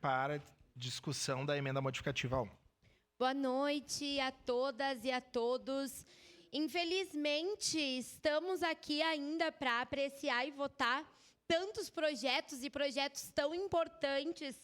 para discussão da emenda modificativa 1. Boa noite a todas e a todos. Infelizmente, estamos aqui ainda para apreciar e votar tantos projetos e projetos tão importantes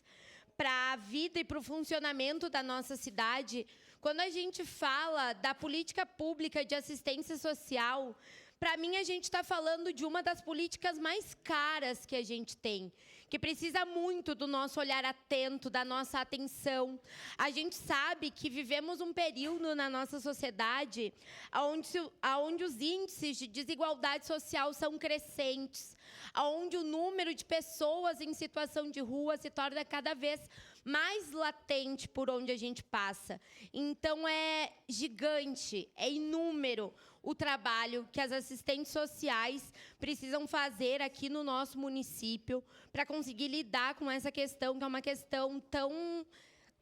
para a vida e para o funcionamento da nossa cidade. Quando a gente fala da política pública de assistência social, para mim a gente está falando de uma das políticas mais caras que a gente tem, que precisa muito do nosso olhar atento, da nossa atenção. A gente sabe que vivemos um período na nossa sociedade onde os índices de desigualdade social são crescentes, onde o número de pessoas em situação de rua se torna cada vez mais latente por onde a gente passa. Então, é gigante, é inúmero o trabalho que as assistentes sociais precisam fazer aqui no nosso município para conseguir lidar com essa questão, que é uma questão tão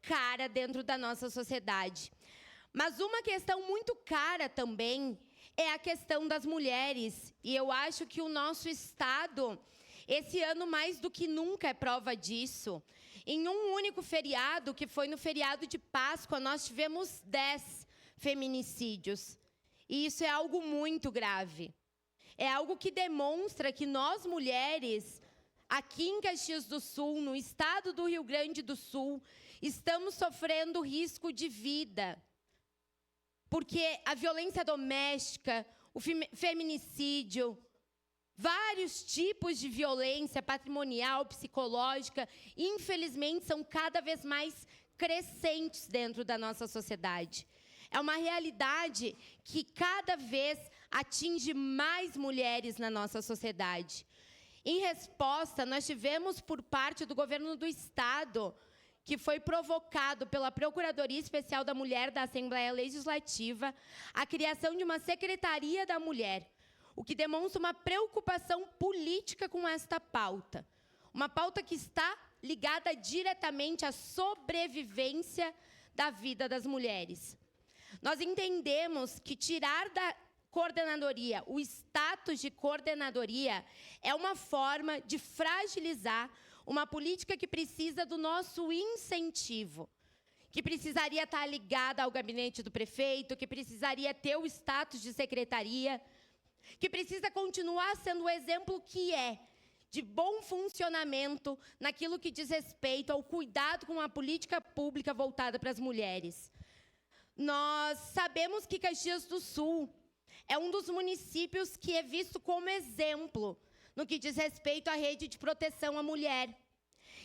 cara dentro da nossa sociedade. Mas uma questão muito cara também é a questão das mulheres. E eu acho que o nosso Estado, esse ano mais do que nunca, é prova disso. Em um único feriado, que foi no feriado de Páscoa, nós tivemos 10 feminicídios. E isso é algo muito grave. É algo que demonstra que nós, mulheres, aqui em Caxias do Sul, no estado do Rio Grande do Sul, estamos sofrendo risco de vida. Porque a violência doméstica, o feminicídio, vários tipos de violência patrimonial, psicológica, infelizmente, são cada vez mais crescentes dentro da nossa sociedade. É uma realidade que cada vez atinge mais mulheres na nossa sociedade. Em resposta, nós tivemos por parte do governo do Estado, que foi provocado pela Procuradoria Especial da Mulher da Assembleia Legislativa, a criação de uma Secretaria da Mulher, o que demonstra uma preocupação política com esta pauta. Uma pauta que está ligada diretamente à sobrevivência da vida das mulheres. Nós entendemos que tirar da coordenadoria o status de coordenadoria é uma forma de fragilizar uma política que precisa do nosso incentivo, que precisaria estar ligada ao gabinete do prefeito, que precisaria ter o status de secretaria, que precisa continuar sendo o exemplo que é de bom funcionamento naquilo que diz respeito ao cuidado com a política pública voltada para as mulheres. Nós sabemos que Caxias do Sul é um dos municípios que é visto como exemplo no que diz respeito à rede de proteção à mulher.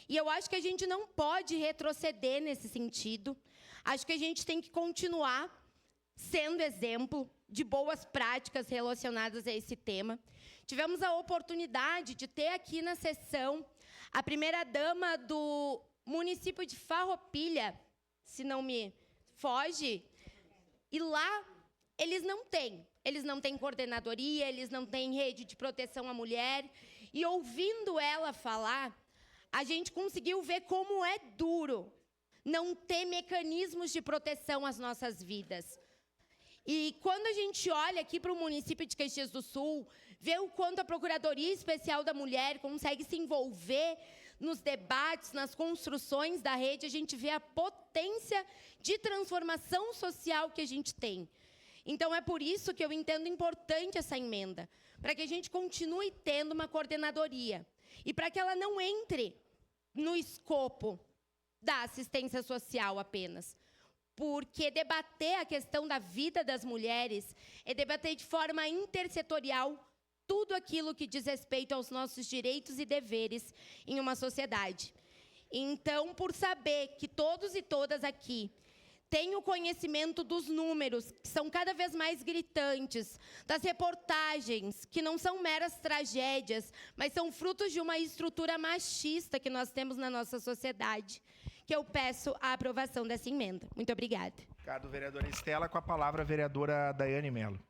E eu acho que a gente não pode retroceder nesse sentido. Acho que a gente tem que continuar sendo exemplo de boas práticas relacionadas a esse tema. Tivemos a oportunidade de ter aqui na sessão a primeira-dama do município de Farroupilha, se não me foge, e lá eles não têm coordenadoria, eles não têm rede de proteção à mulher, e ouvindo ela falar, a gente conseguiu ver como é duro não ter mecanismos de proteção às nossas vidas. E quando a gente olha aqui para o município de Caxias do Sul, vê o quanto a Procuradoria Especial da Mulher consegue se envolver nos debates, nas construções da rede, a gente vê a potência de transformação social que a gente tem. Então, é por isso que eu entendo importante essa emenda, para que a gente continue tendo uma coordenadoria e para que ela não entre no escopo da assistência social apenas. Porque debater a questão da vida das mulheres é debater de forma intersetorial tudo aquilo que diz respeito aos nossos direitos e deveres em uma sociedade. Então, por saber que todos e todas aqui têm o conhecimento dos números, que são cada vez mais gritantes, das reportagens, que não são meras tragédias, mas são frutos de uma estrutura machista que nós temos na nossa sociedade, que eu peço a aprovação dessa emenda. Muito obrigada. Obrigado, vereadora Estela. Com a palavra, a vereadora Daiane Mello.